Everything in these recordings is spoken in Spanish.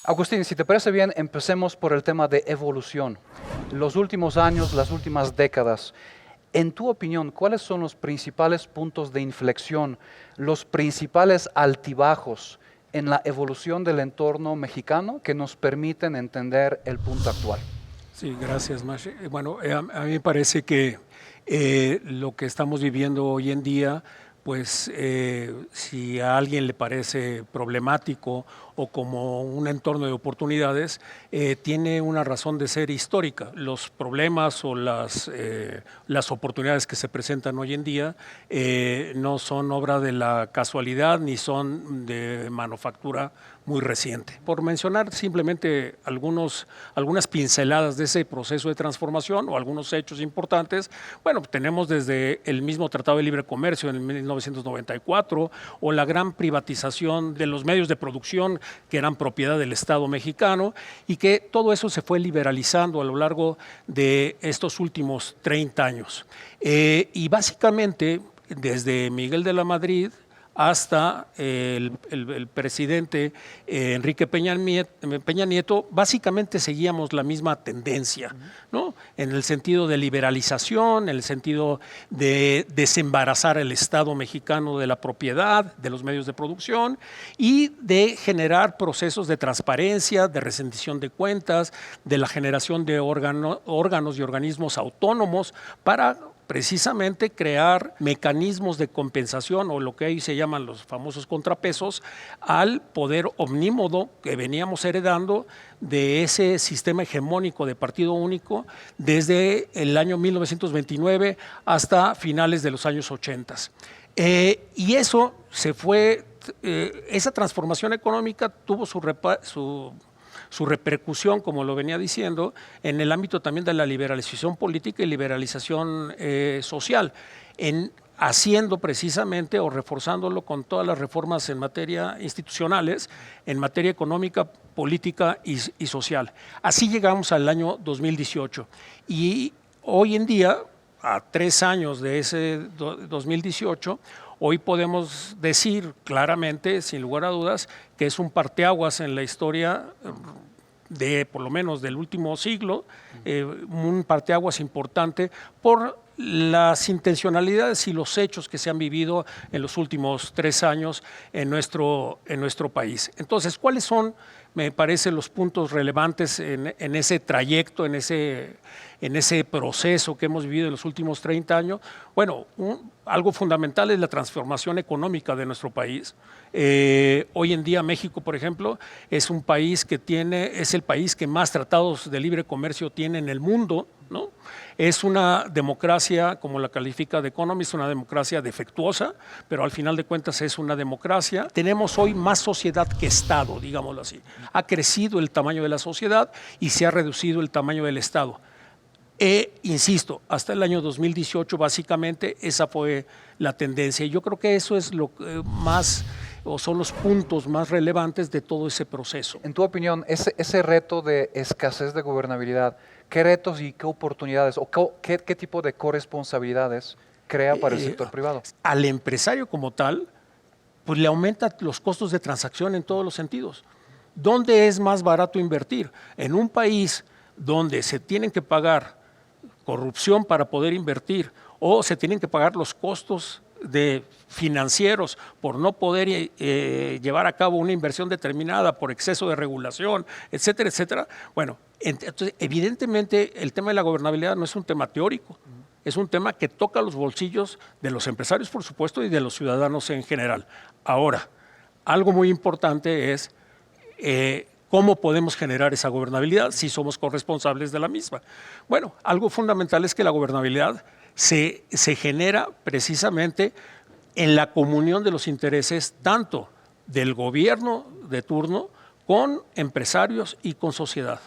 Agustín, si te parece bien, empecemos por el tema de evolución. Los últimos años, las últimas décadas, en tu opinión, ¿cuáles son los principales puntos de inflexión, los principales altibajos en la evolución del entorno mexicano que nos permiten entender el punto actual? Sí, gracias, Mash. Bueno, a mí me parece que lo que estamos viviendo hoy en día, pues si a alguien le parece problemático o como un entorno de oportunidades, tiene una razón de ser histórica. Los problemas o las oportunidades que se presentan hoy en día no son obra de la casualidad ni son de manufactura muy reciente. Por mencionar simplemente algunas pinceladas de ese proceso de transformación o algunos hechos importantes, bueno, tenemos desde el mismo Tratado de Libre Comercio en 1994 o la gran privatización de los medios de producción que eran propiedad del Estado mexicano y que todo eso se fue liberalizando a lo largo de estos últimos 30 años. Y básicamente desde Miguel de la Madrid hasta el presidente Enrique Peña Nieto, básicamente seguíamos la misma tendencia, ¿no? En el sentido de liberalización, en el sentido de desembarazar el Estado mexicano de la propiedad, de los medios de producción y de generar procesos de transparencia, de rendición de cuentas, de la generación de órganos y organismos autónomos para precisamente crear mecanismos de compensación o lo que ahí se llaman los famosos contrapesos al poder omnímodo que veníamos heredando de ese sistema hegemónico de partido único desde el año 1929 hasta finales de los años 80. Y eso se fue, esa transformación económica tuvo su repercusión, como lo venía diciendo, en el ámbito también de la liberalización política y liberalización social, haciendo precisamente o reforzándolo con todas las reformas en materia institucionales, en materia económica, política y social. Así llegamos al año 2018 y hoy en día, a 3 años de ese 2018, hoy podemos decir claramente, sin lugar a dudas, que es un parteaguas en la historia de, por lo menos, del último siglo, un parteaguas importante por las intencionalidades y los hechos que se han vivido en los últimos 3 años en nuestro país. Entonces, ¿cuáles son, me parece, los puntos relevantes en ese trayecto, en ese proceso que hemos vivido en los últimos 30 años? Bueno, algo fundamental es la transformación económica de nuestro país. Hoy en día México, por ejemplo, es el país que más tratados de libre comercio tiene en el mundo, ¿no? Es una democracia, como la califica The Economist, una democracia defectuosa, pero al final de cuentas es una democracia. Tenemos hoy más sociedad que Estado, digámoslo así. Ha crecido el tamaño de la sociedad y se ha reducido el tamaño del Estado. Insisto, hasta el año 2018 básicamente esa fue la tendencia. Y yo creo que eso es lo más, o son los puntos más relevantes de todo ese proceso. En tu opinión, ese reto de escasez de gobernabilidad, ¿qué retos y qué oportunidades o qué tipo de corresponsabilidades crea para el sector privado? Al empresario como tal, pues le aumenta los costos de transacción en todos los sentidos. ¿Dónde es más barato invertir? En un país donde se tienen que pagar corrupción para poder invertir o se tienen que pagar los costos financieros por no poder llevar a cabo una inversión determinada por exceso de regulación, etcétera, etcétera. Bueno, entonces evidentemente el tema de la gobernabilidad no es un tema teórico, es un tema que toca los bolsillos de los empresarios, por supuesto, y de los ciudadanos en general. Ahora, algo muy importante es ¿cómo podemos generar esa gobernabilidad si somos corresponsables de la misma? Bueno, algo fundamental es que la gobernabilidad se genera precisamente en la comunión de los intereses tanto del gobierno de turno con empresarios y con sociedad.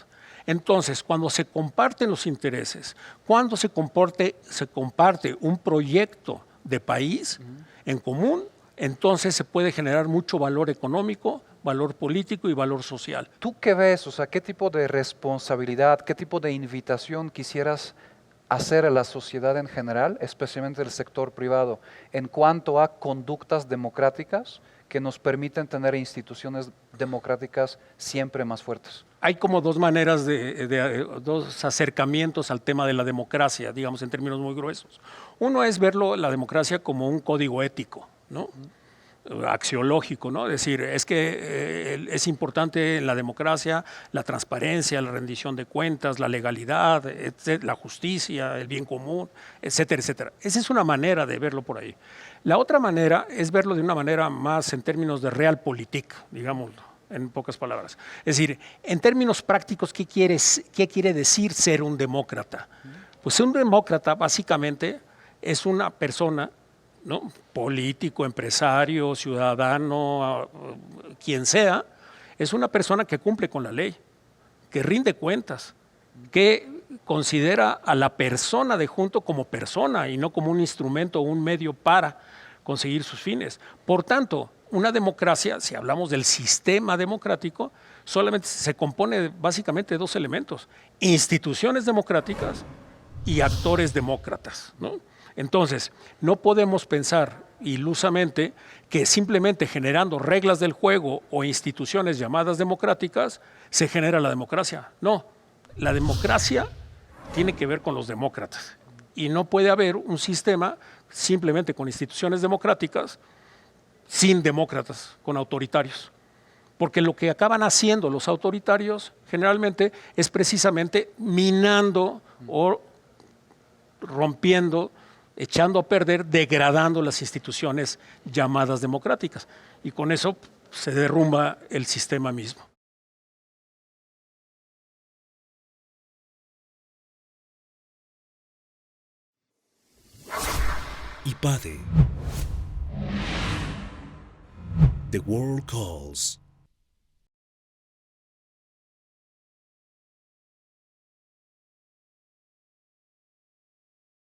Entonces, cuando se comparten los intereses, cuando se comparte un proyecto de país en común, entonces se puede generar mucho valor económico, valor político y valor social. ¿Tú qué ves? O sea, ¿qué tipo de responsabilidad, qué tipo de invitación quisieras hacer a la sociedad en general, especialmente el sector privado, en cuanto a conductas democráticas que nos permiten tener instituciones democráticas siempre más fuertes? Hay como dos maneras, dos acercamientos al tema de la democracia, digamos en términos muy gruesos. Uno es verlo, la democracia, como un código ético, ¿no? Axiológico, ¿no? Es decir, es que es importante en la democracia la transparencia, la rendición de cuentas, la legalidad, la justicia, el bien común, etcétera, etcétera. Esa es una manera de verlo por ahí. La otra manera es verlo de una manera más en términos de realpolitik, digámoslo, en pocas palabras. Es decir, en términos prácticos, ¿qué quiere decir ser un demócrata? Pues un demócrata básicamente es una persona, ¿no? Político, empresario, ciudadano, quien sea, es una persona que cumple con la ley, que rinde cuentas, que considera a la persona de junto como persona y no como un instrumento o un medio para conseguir sus fines. Por tanto, una democracia, si hablamos del sistema democrático, solamente se compone básicamente de dos elementos: instituciones democráticas y actores demócratas, ¿no? Entonces, no podemos pensar ilusamente que simplemente generando reglas del juego o instituciones llamadas democráticas se genera la democracia. No, la democracia tiene que ver con los demócratas y no puede haber un sistema simplemente con instituciones democráticas sin demócratas, con autoritarios. Porque lo que acaban haciendo los autoritarios generalmente es precisamente minando o rompiendo, echando a perder, degradando las instituciones llamadas democráticas. Y con eso se derrumba el sistema mismo. IPADE. The World Calls.